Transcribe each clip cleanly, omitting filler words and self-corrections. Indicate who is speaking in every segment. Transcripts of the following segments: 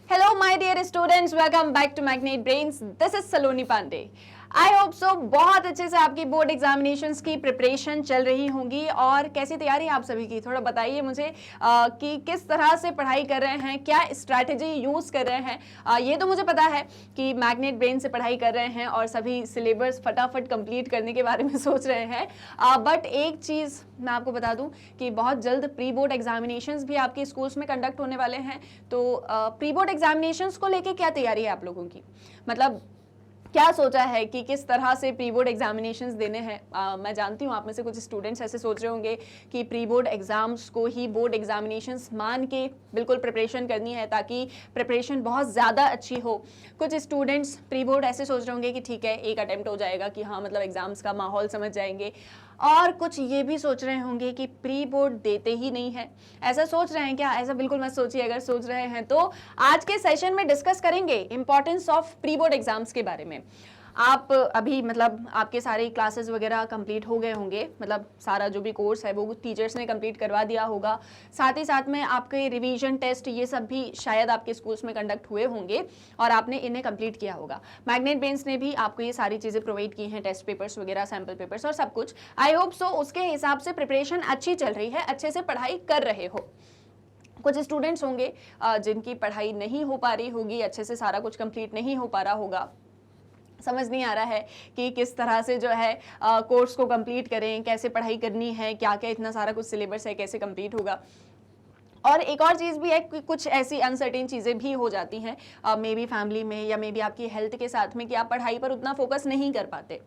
Speaker 1: Hello, my dear students. Welcome back to Magnet Brains. This is Saloni Pandey. I hope so बहुत अच्छे से आपकी board examinations की preparation चल रही होंगी। और कैसी तैयारी आप सभी की, थोड़ा बताइए मुझे कि किस तरह से पढ़ाई कर रहे हैं, क्या स्ट्रैटेजी यूज़ कर रहे हैं। ये तो मुझे पता है कि मैग्नेट ब्रेन से पढ़ाई कर रहे हैं और सभी सिलेबस फटाफट कंप्लीट करने के बारे में सोच रहे हैं। बट एक चीज़ मैं आपको बता दूं कि बहुत जल्द प्री बोर्ड एग्जामिनेशंस भी आपके स्कूल्स में कंडक्ट होने वाले हैं। तो प्री बोर्ड एग्जामिनेशंस को लेके क्या तैयारी है आप लोगों की, मतलब क्या सोचा है कि किस तरह से प्री बोर्ड एग्जामिनेशंस देने हैं। मैं जानती हूँ आप में से कुछ स्टूडेंट्स ऐसे सोच रहे होंगे कि प्री बोर्ड एग्जाम्स को ही बोर्ड एग्जामिनेशंस मान के बिल्कुल प्रिपरेशन करनी है ताकि प्रिपरेशन बहुत ज़्यादा अच्छी हो। कुछ स्टूडेंट्स प्री बोर्ड ऐसे सोच रहे होंगे कि ठीक है एक अटेम्प्ट हो जाएगा, कि हाँ मतलब एग्जाम्स का माहौल समझ जाएंगे। और कुछ ये भी सोच रहे होंगे कि प्री बोर्ड देते ही नहीं है। ऐसा सोच रहे हैं क्या? ऐसा बिल्कुल मत सोचिए। अगर सोच रहे हैं तो आज के सेशन में डिस्कस करेंगे importance of pre board exams के बारे में। आप अभी मतलब आपके सारे क्लासेस वगैरह कंप्लीट हो गए होंगे, मतलब सारा जो भी कोर्स है वो टीचर्स ने कंप्लीट करवा दिया होगा। साथ ही साथ में आपके रिवीजन टेस्ट ये सब भी शायद आपके स्कूल्स में कंडक्ट हुए होंगे और आपने इन्हें कंप्लीट किया होगा। मैग्नेट ब्रेन्स ने भी आपको ये सारी चीज़ें प्रोवाइड की हैं, टेस्ट पेपर्स वगैरह, सैम्पल पेपर्स और सब कुछ। आई होप सो उसके हिसाब से प्रिपरेशन अच्छी चल रही है, अच्छे से पढ़ाई कर रहे हो। कुछ स्टूडेंट्स होंगे जिनकी पढ़ाई नहीं हो पा रही होगी, अच्छे से सारा कुछ कंप्लीट नहीं हो पा रहा होगा, समझ नहीं आ रहा है कि किस तरह से जो है कोर्स को कंप्लीट करें, कैसे पढ़ाई करनी है, क्या क्या इतना सारा कुछ सिलेबस है, कैसे कंप्लीट होगा। और एक और चीज़ भी है कि कुछ ऐसी अनसर्टेन चीज़ें भी हो जाती हैं मे बी फैमिली में या मे बी आपकी हेल्थ के साथ में, कि आप पढ़ाई पर उतना फोकस नहीं कर पाते।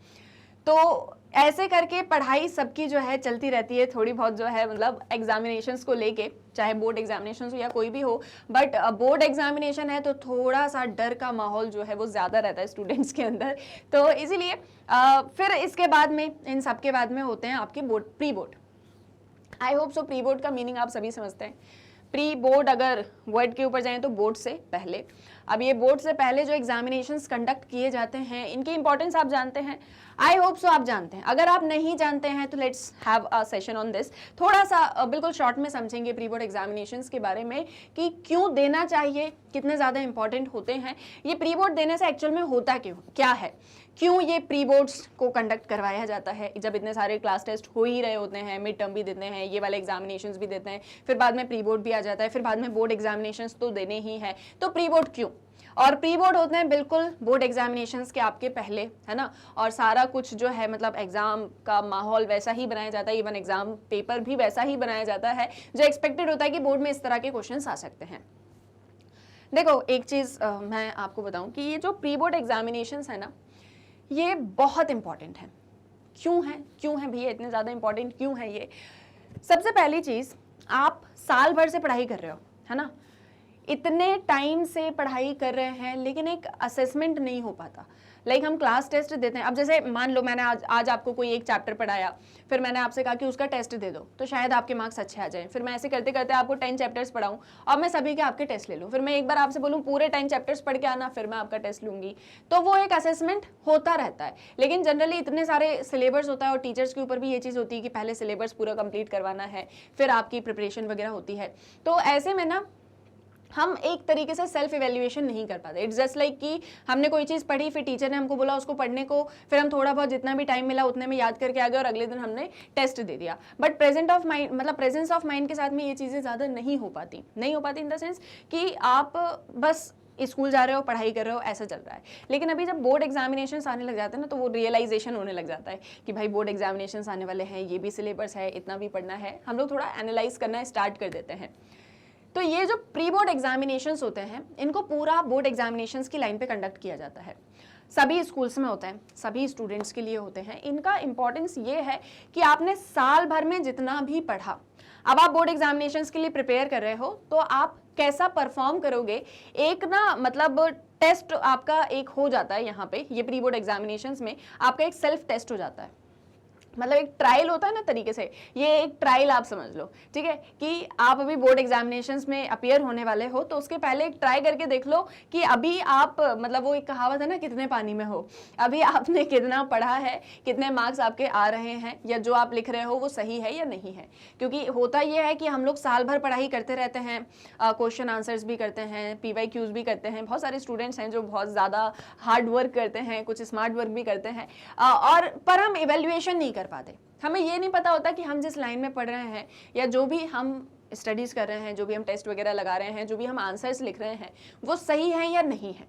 Speaker 1: तो ऐसे करके पढ़ाई सबकी जो है चलती रहती है थोड़ी बहुत, जो है मतलब एग्जामिनेशंस को लेके, चाहे बोर्ड एग्जामिनेशंस हो या कोई भी हो। बट बोर्ड एग्जामिनेशन है तो थोड़ा सा डर का माहौल जो है वो ज़्यादा रहता है स्टूडेंट्स के अंदर। तो इसीलिए फिर इसके बाद में, इन सब के बाद में होते हैं आपके board, pre board. I hope so pre board का मीनिंग आप सभी समझते हैं। प्री बोर्ड अगर वर्ड के ऊपर जाएं तो बोर्ड से पहले। अब ये बोर्ड से पहले जो एग्जामिनेशंस कंडक्ट किए जाते हैं इनकी इंपॉर्टेंस आप जानते हैं। आई होप सो आप जानते हैं। अगर आप नहीं जानते हैं तो let's have a session on this. थोड़ा सा बिल्कुल शॉर्ट में समझेंगे प्री बोर्ड एग्जामिनेशंस के बारे में कि क्यों देना चाहिए, कितने ज़्यादा इंपॉर्टेंट होते हैं। ये प्री बोर्ड देने से एक्चुअल में होता क्या है, क्यों ये प्री बोर्ड्स को कंडक्ट करवाया जाता है, जब इतने सारे क्लास टेस्ट हो ही रहे होते हैं, मिड टर्म भी देते हैं, ये वाले एग्जामिनेशंस भी देते हैं, फिर बाद में प्री बोर्ड भी आ जाता है, फिर बाद में बोर्ड एग्जामिनेशंस तो देने ही है। तो प्री बोर्ड क्यों? और प्री बोर्ड होते हैं बिल्कुल बोर्ड एग्जामिनेशंस के आपके पहले, है ना। और सारा कुछ जो है मतलब एग्जाम का माहौल वैसा ही बनाया जाता है, इवन एग्जाम पेपर भी वैसा ही बनाया जाता है जो एक्सपेक्टेड होता है कि बोर्ड में इस तरह के क्वेश्चंस आ सकते हैं। देखो एक चीज़ मैं आपको बताऊं कि ये जो प्री बोर्ड एग्जामिनेशंस है ना, ये बहुत इंपॉर्टेंट है। क्यों है भैया इतने ज़्यादा इंपॉर्टेंट क्यों है ये? सबसे पहली चीज़, आप साल भर से पढ़ाई कर रहे हो, है ना, इतने टाइम से पढ़ाई कर रहे हैं लेकिन एक असेसमेंट नहीं हो पाता। लाइक हम क्लास टेस्ट देते हैं। अब जैसे मान लो मैंने आज आपको कोई एक चैप्टर पढ़ाया, फिर मैंने आपसे कहा कि उसका टेस्ट दे दो तो शायद आपके मार्क्स अच्छे आ जाएं। फिर मैं ऐसे करते करते आपको 10 चैप्टर्स पढ़ाऊं और मैं सभी के आपके टेस्ट ले लूं। फिर मैं एक बार आपसे बोलूं पूरे 10 चैप्टर्स पढ़ के आना, फिर मैं आपका टेस्ट लूंगी। तो वो एक असेसमेंट होता रहता है। लेकिन जनरली इतने सारे सिलेबस होता है और टीचर्स के ऊपर भी ये चीज़ होती है कि पहले सिलेबस पूरा कंप्लीट करवाना है, फिर आपकी प्रिपरेशन वगैरह होती है। तो ऐसे में ना हम एक तरीके से सेल्फ इवेल्युएशन नहीं कर पाते। इट्स जस्ट लाइक कि हमने कोई चीज़ पढ़ी, फिर टीचर ने हमको बोला उसको पढ़ने को, फिर हम थोड़ा बहुत जितना भी टाइम मिला उतने में याद करके आ गए और अगले दिन हमने टेस्ट दे दिया। बट प्रेजेंस ऑफ माइंड के साथ में ये चीज़ें ज़्यादा नहीं हो पाती इन द सेंस कि आप बस स्कूल जा रहे हो, पढ़ाई कर रहे हो, ऐसा चल रहा है। लेकिन अभी जब बोर्ड एग्जामिनेशंस आने लग जाते हैं ना, तो वो रियलाइजेशन होने लग जाता है कि भाई बोर्ड एग्जामिनेशंस आने वाले हैं, ये भी सिलेबस है, इतना भी पढ़ना है। हम लोग थोड़ा एनालाइज करना स्टार्ट कर देते हैं। तो ये जो प्री बोर्ड एग्जामिनेशंस होते हैं इनको पूरा बोर्ड एग्जामिनेशंस की लाइन पे कंडक्ट किया जाता है। सभी स्कूल्स में होता है, सभी स्टूडेंट्स के लिए होते हैं। इनका इंपॉर्टेंस ये है कि आपने साल भर में जितना भी पढ़ा, अब आप बोर्ड एग्जामिनेशंस के लिए प्रिपेयर कर रहे हो तो आप कैसा परफॉर्म करोगे, एक ना मतलब टेस्ट आपका एक हो जाता है यहाँ पे। ये प्री बोर्ड एग्जामिनेशंस में आपका एक सेल्फ टेस्ट हो जाता है। मतलब एक ट्रायल होता है ना तरीके से, ये एक ट्रायल आप समझ लो, ठीक है, कि आप अभी बोर्ड एग्जामिनेशंस में अपीयर होने वाले हो, तो उसके पहले एक ट्राई करके देख लो कि अभी आप, मतलब वो एक कहावत है ना, कितने पानी में हो, अभी आपने कितना पढ़ा है, कितने मार्क्स आपके आ रहे हैं, या जो आप लिख रहे हो वो सही है या नहीं है। क्योंकि होता ये है कि हम लोग साल भर पढ़ाई करते रहते हैं, क्वेश्चन आंसर्स भी करते हैं, PYQs भी करते हैं, बहुत सारे स्टूडेंट्स हैं जो बहुत ज़्यादा हार्ड वर्क करते हैं, कुछ स्मार्ट वर्क भी करते हैं, और पर हम इवेल्युएशन नहीं कर पाते। हमें ये नहीं पता होता कि हम जिस लाइन में पढ़ रहे हैं, या जो भी हम स्टडीज़ कर रहे हैं, जो भी हम टेस्ट वगैरह लगा रहे हैं, जो भी हम आंसर्स लिख रहे हैं, वो सही है या नहीं है।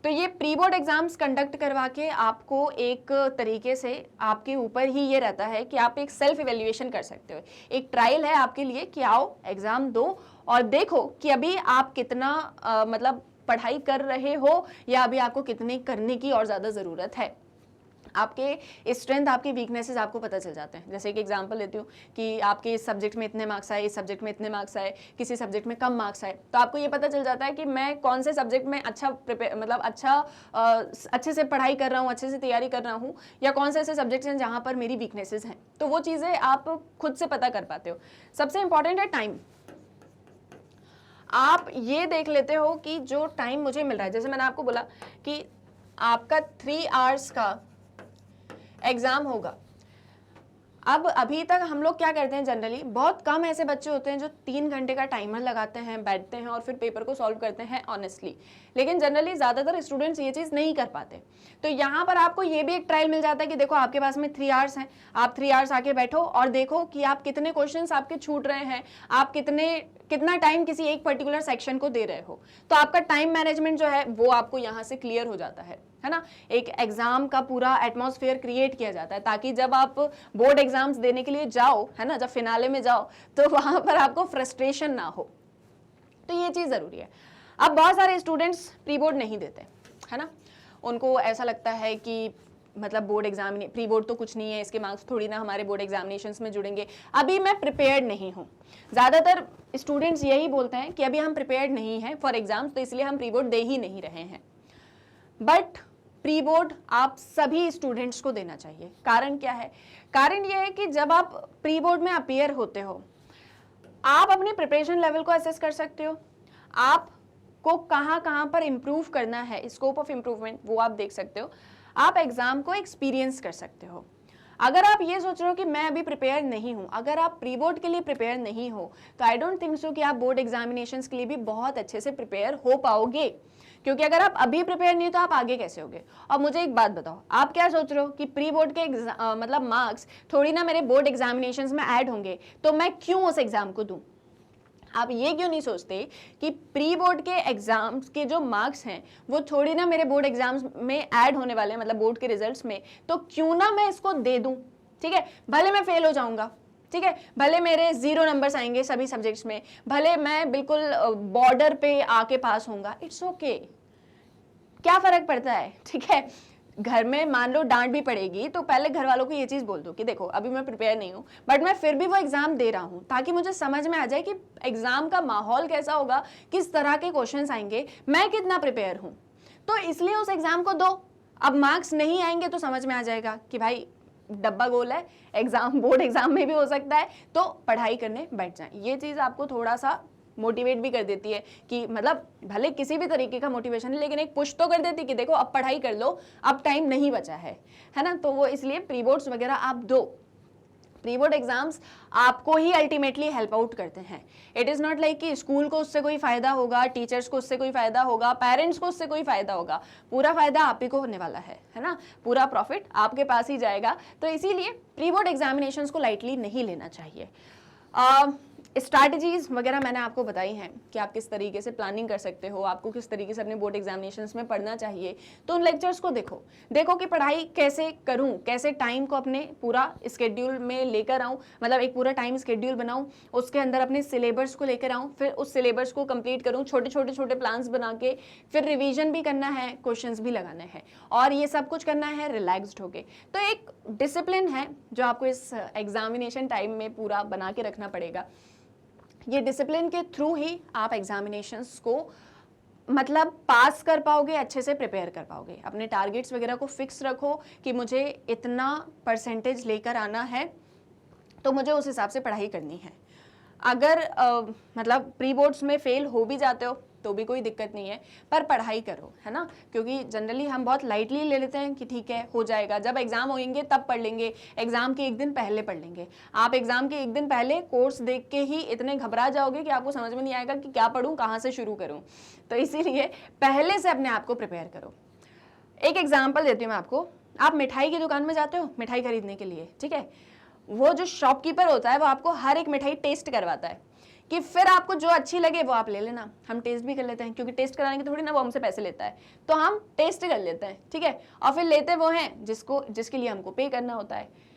Speaker 1: तो ये प्री बोर्ड एग्जाम्स कंडक्ट करवा के आपको एक तरीके से आपके ऊपर ही ये रहता है कि आप एक सेल्फ इवेल्युएशन कर सकते हो। एक ट्रायल है आपके लिए कि आओ एग्ज़ाम दो और देखो कि अभी आप कितना मतलब पढ़ाई कर रहे हो, या अभी आपको कितनी करने की और ज़्यादा ज़रूरत है। आपके स्ट्रेंथ, आपके वीकनेसेस आपको पता चल जाते हैं। जैसे एक एग्जांपल लेती हूँ कि आपके इस सब्जेक्ट में इतने मार्क्स आए, इस सब्जेक्ट में इतने मार्क्स आए, किसी सब्जेक्ट में कम मार्क्स आए, तो आपको ये पता चल जाता है कि मैं कौन से सब्जेक्ट में अच्छा मतलब अच्छे से पढ़ाई कर रहा हूँ, अच्छे से तैयारी कर रहा हूँ, या कौन से ऐसे सब्जेक्ट्स हैं जहाँ पर मेरी वीकनेसेस हैं। तो वो चीज़ें आप खुद से पता कर पाते हो। सबसे इंपॉर्टेंट है टाइम। आप ये देख लेते हो कि जो टाइम मुझे मिल रहा है, जैसे मैंने आपको बोला कि आपका 3 आवर्स का एग्जाम होगा। अब अभी तक हम लोग क्या करते हैं, जनरली बहुत कम ऐसे बच्चे होते हैं जो 3 घंटे का टाइमर लगाते हैं, बैठते हैं और फिर पेपर को सॉल्व करते हैं ऑनेस्टली। लेकिन जनरली ज़्यादातर स्टूडेंट्स ये चीज़ नहीं कर पाते। तो यहाँ पर आपको ये भी एक ट्रायल मिल जाता है कि देखो आपके पास में 3 आवर्स हैं, आप 3 आवर्स आके बैठो और देखो कि आप कितने क्वेश्चंस आपके छूट रहे हैं, आप कितना टाइम किसी एक पर्टिकुलर सेक्शन को दे रहे हो। तो आपका टाइम मैनेजमेंट जो है वो आपको यहाँ से क्लियर हो जाता है ना। एक एग्जाम का पूरा एटमॉस्फेयर क्रिएट किया जाता है ताकि जब आप बोर्ड एग्जाम्स देने के लिए जाओ, है ना, जब फिनाले में जाओ तो वहां पर आपको फ्रस्ट्रेशन ना हो। तो ये चीज़ ज़रूरी है। अब बहुत सारे स्टूडेंट्स प्री बोर्ड नहीं देते, है ना, उनको ऐसा लगता है कि मतलब बोर्ड एग्जाम, प्री बोर्ड तो कुछ नहीं है, इसके मार्क्स थोड़ी ना हमारे बोर्ड एग्जामिनेशंस में जुड़ेंगे, अभी मैं प्रिपेयर्ड नहीं हूँ। ज़्यादातर स्टूडेंट्स यही बोलते हैं कि अभी हम प्रिपेयर्ड नहीं हैं फॉर एग्जाम्स, तो इसलिए हम प्री बोर्ड दे ही नहीं रहे हैं। बट प्री बोर्ड आप सभी स्टूडेंट्स को देना चाहिए। कारण क्या है? कारण यह है कि जब आप प्री बोर्ड में अपीयर होते हो, आप अपने प्रिपरेशन लेवल को असेस कर सकते हो, आपको कहाँ कहाँ पर इम्प्रूव करना है, स्कोप ऑफ इम्प्रूवमेंट वो आप देख सकते हो, आप एग्जाम को एक्सपीरियंस कर सकते हो। अगर आप ये सोच रहे हो कि मैं अभी प्रिपेयर नहीं हूँ, अगर आप प्री बोर्ड के लिए प्रिपेयर नहीं हो, तो आई डोंट थिंक सो कि आप बोर्ड एग्जामिनेशंस के लिए भी बहुत अच्छे से प्रिपेयर हो पाओगे। क्योंकि अगर आप अभी प्रिपेयर नहीं तो आप आगे कैसे होगे। और मुझे एक बात बताओ, आप क्या सोच रहे हो कि प्री बोर्ड के मतलब मार्क्स थोड़ी ना मेरे बोर्ड एग्जामिनेशंस में ऐड होंगे, तो मैं क्यों उस एग्जाम को दूं? आप ये क्यों नहीं सोचते कि प्री बोर्ड के एग्जाम्स के जो मार्क्स हैं वो थोड़ी ना मेरे बोर्ड एग्जाम्स में ऐड होने वाले हैं, मतलब बोर्ड के रिजल्ट्स में, तो क्यों ना मैं इसको दे दूं। ठीक है, भले मैं फेल हो जाऊंगा, ठीक है, भले मेरे 0 नंबर्स आएंगे सभी सब्जेक्ट्स में, भले मैं बिल्कुल बॉर्डर पे आके पास होऊंगा, इट्स ओके, क्या फर्क पड़ता है। ठीक है, घर में मान लो डांट भी पड़ेगी तो पहले घर वालों को ये चीज़ बोल दो कि देखो अभी मैं प्रिपेयर नहीं हूँ, बट मैं फिर भी वो एग्जाम दे रहा हूँ, ताकि मुझे समझ में आ जाए कि एग्जाम का माहौल कैसा होगा, किस तरह के क्वेश्चंस आएंगे, मैं कितना प्रिपेयर हूँ। तो इसलिए उस एग्जाम को दो। अब मार्क्स नहीं आएंगे तो समझ में आ जाएगा कि भाई डब्बा गोल है, एग्जाम बोर्ड एग्जाम में भी हो सकता है, तो पढ़ाई करने बैठ जाए। ये चीज़ आपको थोड़ा सा मोटिवेट भी कर देती है कि मतलब भले किसी भी तरीके का मोटिवेशन है, लेकिन एक पुश तो कर देती है कि देखो अब पढ़ाई कर लो, अब टाइम नहीं बचा है ना। तो वो इसलिए प्री बोर्ड्स वगैरह आप दो। प्री बोर्ड एग्जाम्स आपको ही अल्टीमेटली हेल्प आउट करते हैं। इट इज़ नॉट लाइक कि स्कूल को उससे कोई फ़ायदा होगा, टीचर्स को उससे कोई फ़ायदा होगा, पेरेंट्स को उससे कोई फ़ायदा होगा, पूरा फ़ायदा आप ही को होने वाला है ना, पूरा प्रॉफिट आपके पास ही जाएगा। तो इसीलिए प्री बोर्ड एग्जामिनेशंस को लाइटली नहीं लेना चाहिए। स्ट्रैटेजीज वगैरह मैंने आपको बताई हैं कि आप किस तरीके से प्लानिंग कर सकते हो, आपको किस तरीके से अपने बोर्ड एग्जामिनेशंस में पढ़ना चाहिए। तो उन लेक्चर्स को देखो कि पढ़ाई कैसे करूं, कैसे टाइम को अपने पूरा स्केड्यूल में लेकर आऊं, मतलब एक पूरा टाइम स्केड्यूल बनाऊं, उसके अंदर अपने सिलेबस को लेकर आऊं, फिर उस सिलेबस को कंप्लीट करूं, छोटे प्लान्स बना के, फिर रिविजन भी करना है, क्वेश्चंस भी लगाने हैं, और ये सब कुछ करना है रिलैक्स्ड होके। तो एक डिसिप्लिन है जो आपको इस एग्जामिनेशन टाइम में पूरा बना के रखना पड़ेगा। ये डिसिप्लिन के थ्रू ही आप एग्जामिनेशंस को मतलब पास कर पाओगे, अच्छे से प्रिपेयर कर पाओगे। अपने टारगेट्स वगैरह को फिक्स रखो कि मुझे इतना परसेंटेज लेकर आना है, तो मुझे उस हिसाब से पढ़ाई करनी है। अगर मतलब प्री बोर्ड्स में फेल हो भी जाते हो तो भी कोई दिक्कत नहीं है, पर पढ़ाई करो, है ना। क्योंकि जनरली हम बहुत लाइटली ले लेते हैं कि ठीक है हो जाएगा, जब एग्जाम होंगे तब पढ़ लेंगे, एग्जाम के एक दिन पहले पढ़ लेंगे। आप एग्जाम के एक दिन पहले कोर्स देख के ही इतने घबरा जाओगे कि आपको समझ में नहीं आएगा कि क्या पढ़ूं, कहाँ से शुरू करूं। तो इसीलिए पहले से अपने आप को प्रिपेयर करो। एक एग्जाम्पल देती हूँ मैं आपको। आप मिठाई की दुकान में जाते हो मिठाई खरीदने के लिए, ठीक है। वो जो शॉपकीपर होता है वो आपको हर एक मिठाई टेस्ट करवाता है कि फिर आपको जो अच्छी लगे वो आप ले लेना। हम टेस्ट भी कर लेते हैं, क्योंकि टेस्ट कराने की थोड़ी ना वो हमसे पैसे लेता है, तो हम टेस्ट कर लेते हैं, ठीक है। और फिर लेते वो हैं जिसके लिए हमको पे करना होता है।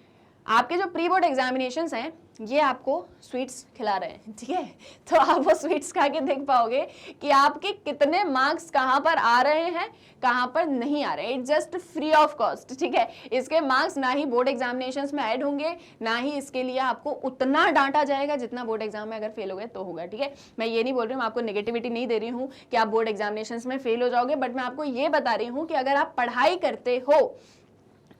Speaker 1: आपके जो प्री बोर्ड एग्जामिनेशंस हैं ये आपको स्वीट्स खिला रहे हैं, ठीक है। तो आप वो स्वीट्स खा के देख पाओगे कि आपके कितने मार्क्स कहाँ पर आ रहे हैं, कहाँ पर नहीं आ रहे हैं। It's just free of cost, ठीक है। इसके मार्क्स ना ही बोर्ड एग्जामिनेशंस में ऐड होंगे, ना ही इसके लिए आपको उतना डांटा जाएगा जितना बोर्ड एग्जाम में अगर फेल हो गए तो होगा, ठीक है। मैं ये नहीं बोल रही हूँ, आपको नेगेटिविटी नहीं दे रही हूँ कि आप बोर्ड एग्जामिनेशंस में फेल हो जाओगे, बट मैं आपको ये बता रही हूँ कि अगर आप पढ़ाई करते हो,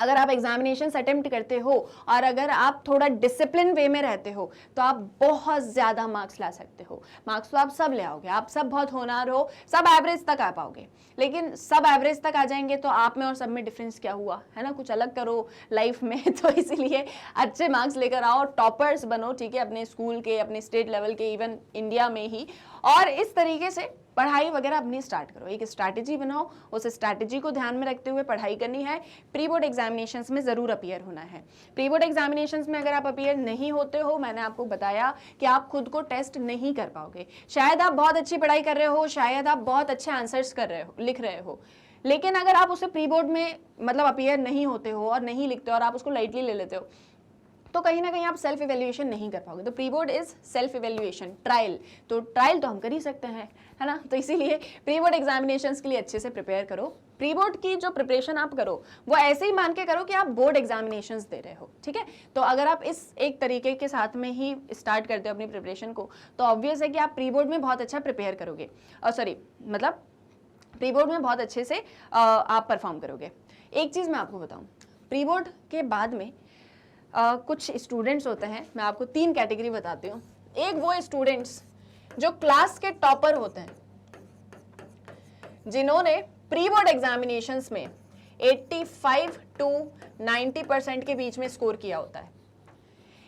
Speaker 1: अगर आप एग्जामिनेशन अटेम्प्ट करते हो और अगर आप थोड़ा डिसिप्लिन वे में रहते हो तो आप बहुत ज़्यादा मार्क्स ला सकते हो। मार्क्स तो आप सब ले आओगे, आप सब बहुत होनहार हो, सब एवरेज तक आ पाओगे। लेकिन सब एवरेज तक आ जाएंगे तो आप में और सब में डिफरेंस क्या हुआ, है ना। कुछ अलग करो लाइफ में। तो इसीलिए अच्छे मार्क्स लेकर आओ, टॉपर्स बनो, ठीक है, अपने स्कूल के, अपने स्टेट लेवल के, इवन इंडिया में ही। और इस तरीके से पढ़ाई वगैरह अपनी स्टार्ट करो, एक स्ट्रैटेजी बनाओ, उस स्ट्रैटेजी को ध्यान में रखते हुए पढ़ाई करनी है। प्री बोर्ड एग्जामिनेशंस में ज़रूर अपीयर होना है। प्री बोर्ड एग्जामिनेशंस में अगर आप अपीयर नहीं होते हो, मैंने आपको बताया कि आप खुद को टेस्ट नहीं कर पाओगे। शायद आप बहुत अच्छी पढ़ाई कर रहे हो, शायद आप बहुत अच्छे आंसर्स कर रहे हो, लिख रहे हो, लेकिन अगर आप उसे प्री बोर्ड में मतलब अपीयर नहीं होते हो और नहीं लिखते हो और आप उसको लाइटली ले लेते हो, तो कहीं ना कहीं आप सेल्फ इवेल्युएशन नहीं कर पाओगे। तो pre board is self evaluation, trial. तो ट्रायल तो हम कर ही सकते हैं, है ना। तो इसीलिए प्री बोर्ड एग्जामिनेशंस के लिए अच्छे से प्रिपेयर करो। प्री बोर्ड की जो प्रिपरेशन आप करो वो ऐसे ही मान के करो कि आप बोर्ड एग्जामिनेशंस दे रहे हो, ठीक है। तो अगर आप इस एक तरीके के साथ में ही स्टार्ट करते हो अपनी प्रिपरेशन को, तो ऑब्वियस है कि आप प्री बोर्ड में बहुत अच्छा प्रिपेयर करोगे, और सॉरी मतलब प्री बोर्ड में बहुत अच्छे से आप परफॉर्म करोगे। एक चीज़ मैं आपको बताऊँ, प्री बोर्ड के बाद में कुछ स्टूडेंट्स होते हैं, मैं आपको 3 कैटेगरी बताती हूँ। एक वो स्टूडेंट्स जो क्लास के टॉपर होते हैं, जिन्होंने प्री बोर्ड एग्जामिनेशंस में 85 to 90% के बीच में स्कोर किया होता है।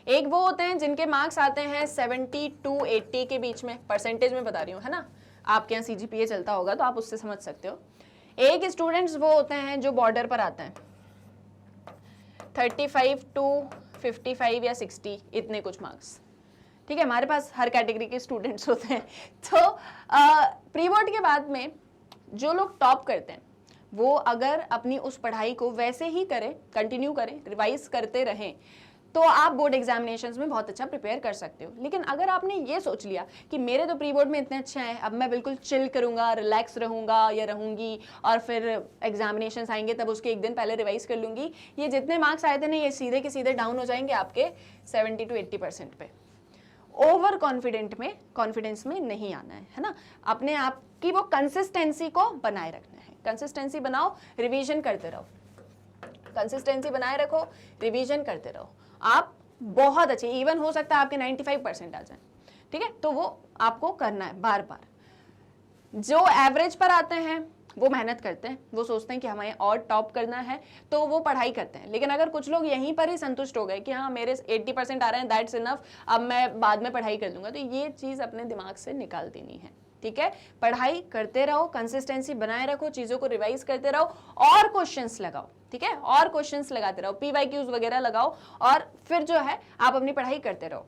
Speaker 1: एक वो होते हैं जिनके मार्क्स आते हैं 70 to 80 के बीच में, परसेंटेज में बता रही हूँ, है ना। आपके यहाँ CGPA चलता होगा तो आप उससे समझ सकते हो। एक स्टूडेंट्स वो होते हैं जो बॉर्डर पर आते हैं, 35 to 55 या 60, इतने कुछ मार्क्स, ठीक है। हमारे पास हर कैटेगरी के स्टूडेंट्स होते हैं। तो प्री बोर्ड के बाद में जो लोग टॉप करते हैं वो अगर अपनी उस पढ़ाई को वैसे ही करें, कंटिन्यू करें, रिवाइज करते रहें, तो आप बोर्ड एग्जामिनेशंस में बहुत अच्छा प्रिपेयर कर सकते हो। लेकिन अगर आपने ये सोच लिया कि मेरे तो प्री बोर्ड में इतने अच्छे हैं, अब मैं बिल्कुल चिल करूंगा, रिलैक्स रहूंगा या रहूंगी, और फिर एग्जामिनेशंस आएंगे तब उसके एक दिन पहले रिवाइज कर लूंगी, ये जितने मार्क्स आए थे ना ये सीधे के सीधे डाउन हो जाएंगे आपके 70 to 80% पे। ओवर कॉन्फिडेंस में नहीं आना है ना। अपने आप की वो कंसिस्टेंसी को बनाए रखना है। कंसिस्टेंसी बनाओ, रिवीजन करते रहो, कंसिस्टेंसी बनाए रखो, रिवीजन करते रहो। आप बहुत अच्छे, इवन हो सकता है आपके 95% आ जाए, ठीक है। तो वो आपको करना है बार बार। जो एवरेज पर आते हैं वो मेहनत करते हैं, वो सोचते हैं कि हमें और टॉप करना है, तो वो पढ़ाई करते हैं। लेकिन अगर कुछ लोग यहीं पर ही संतुष्ट हो गए कि हाँ मेरे 80% आ रहे हैं, दैट्स इनफ, अब मैं बाद में पढ़ाई कर लूंगा, तो ये चीज़ अपने दिमाग से निकाल देनी है, ठीक है। पढ़ाई करते रहो, कंसिस्टेंसी बनाए रखो, चीज़ों को रिवाइज करते रहो और क्वेश्चंस लगाओ, ठीक है। और क्वेश्चंस लगाते रहो, PYQs वगैरह लगाओ, और फिर जो है आप अपनी पढ़ाई करते रहो।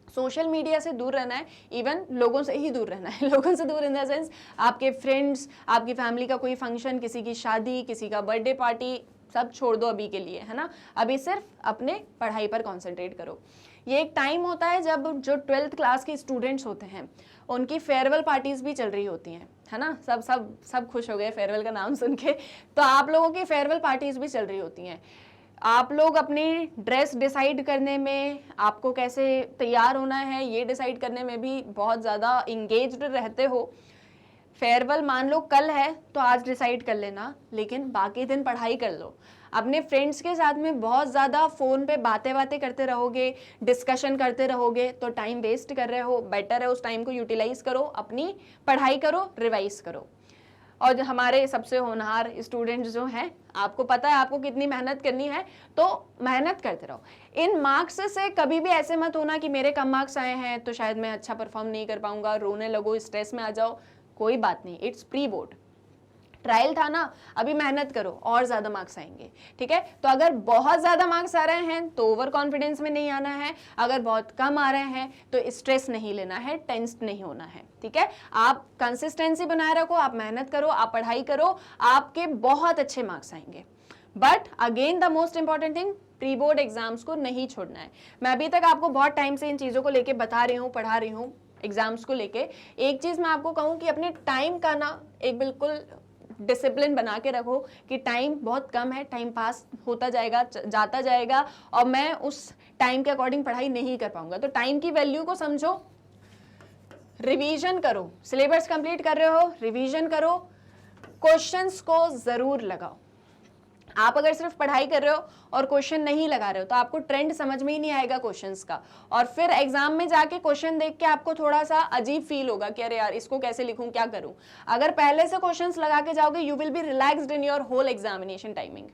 Speaker 1: सोशल मीडिया से दूर रहना है, इवन लोगों से ही दूर रहना है। लोगों से दूर इन द सेंस आपके फ्रेंड्स, आपकी फैमिली का कोई फंक्शन, किसी की शादी, किसी का बर्थडे पार्टी, सब छोड़ दो अभी के लिए, है ना। अभी सिर्फ अपने पढ़ाई पर कॉन्सेंट्रेट करो। ये एक टाइम होता है जब जो 12th क्लास के स्टूडेंट्स होते हैं उनकी फेयरवेल पार्टीज भी चल रही होती हैं, है ना। सब खुश हो गए फेयरवेल का नाम सुन के। तो आप लोगों की फेयरवेल पार्टीज भी चल रही होती हैं। आप लोग अपनी ड्रेस डिसाइड करने में, आपको कैसे तैयार होना है ये डिसाइड करने में भी बहुत ज़्यादा इंगेज्ड रहते हो। फेयरवेल मान लो कल है तो आज डिसाइड कर लेना, लेकिन बाकी दिन पढ़ाई कर लो। अपने फ्रेंड्स के साथ में बहुत ज़्यादा फ़ोन पे बातें करते रहोगे, डिस्कशन करते रहोगे तो टाइम वेस्ट कर रहे हो। बेटर है उस टाइम को यूटिलाइज करो, अपनी पढ़ाई करो, रिवाइज करो। और जो हमारे सबसे होनहार स्टूडेंट्स जो हैं, आपको पता है आपको कितनी मेहनत करनी है, तो मेहनत करते रहो। इन मार्क्स से कभी भी ऐसे मत होना कि मेरे कम मार्क्स आए हैं तो शायद मैं अच्छा परफॉर्म नहीं कर पाऊंगा, रोने लगो, स्ट्रेस में आ जाओ। कोई बात नहीं, इट्स प्री बोर्ड ट्रायल था ना, अभी मेहनत करो और ज़्यादा मार्क्स आएंगे। ठीक है, तो अगर बहुत ज़्यादा मार्क्स आ रहे हैं तो ओवर कॉन्फिडेंस में नहीं आना है, अगर बहुत कम आ रहे हैं तो स्ट्रेस नहीं लेना है, टेंस्ड नहीं होना है। ठीक है, आप कंसिस्टेंसी बनाए रखो, आप मेहनत करो, आप पढ़ाई करो, आपके बहुत अच्छे मार्क्स आएंगे। But again the most important thing, pre board exams को नहीं छोड़ना है। मैं अभी तक आपको बहुत टाइम से इन चीज़ों को लेके बता रही हूँ, पढ़ा रही हूँ एग्जाम्स को लेके। एक चीज़ मैं आपको कहूँ कि अपने टाइम का ना एक बिल्कुल डिसिप्लिन बना के रखो कि टाइम बहुत कम है, टाइम पास होता जाएगा, जाता जाएगा, और मैं उस टाइम के अकॉर्डिंग पढ़ाई नहीं कर पाऊंगा। तो टाइम की वैल्यू को समझो, रिवीजन करो, सिलेबस कंप्लीट कर रहे हो रिवीजन करो, क्वेश्चंस को जरूर लगाओ। आप अगर सिर्फ पढ़ाई कर रहे हो और क्वेश्चन नहीं लगा रहे हो तो आपको ट्रेंड समझ में ही नहीं आएगा क्वेश्चंस का, और फिर एग्जाम में जाके क्वेश्चन देख के आपको थोड़ा सा अजीब फील होगा कि अरे यार इसको कैसे लिखूं, क्या करूं। अगर पहले से क्वेश्चंस लगा के जाओगे, you will be relaxed in your whole examination timing.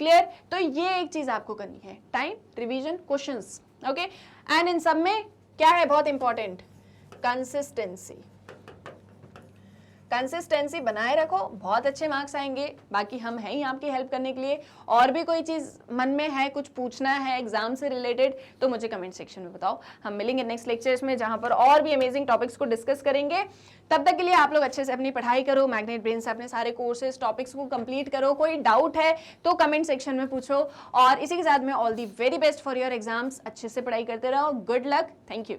Speaker 1: Clear? तो ये एक चीज आपको करनी है, time, revision, questions. Okay, and इन सब में क्या है बहुत इंपॉर्टेंट, कंसिस्टेंसी। कंसिस्टेंसी बनाए रखो, बहुत अच्छे मार्क्स आएंगे। बाकी हम हैं ही आपकी हेल्प करने के लिए। और भी कोई चीज़ मन में है, कुछ पूछना है एग्जाम से रिलेटेड, तो मुझे कमेंट सेक्शन में बताओ। हम मिलेंगे नेक्स्ट लेक्चर्स में जहां पर और भी अमेजिंग टॉपिक्स को डिस्कस करेंगे। तब तक के लिए आप लोग अच्छे से अपनी पढ़ाई करो, मैग्नेट ब्रेन से अपने सारे कोर्सेज टॉपिक्स को कंप्लीट करो। कोई डाउट है तो कमेंट सेक्शन में पूछो, और इसी के साथ में all the very best for your exams. अच्छे से पढ़ाई करते रहो। Good luck, thank you.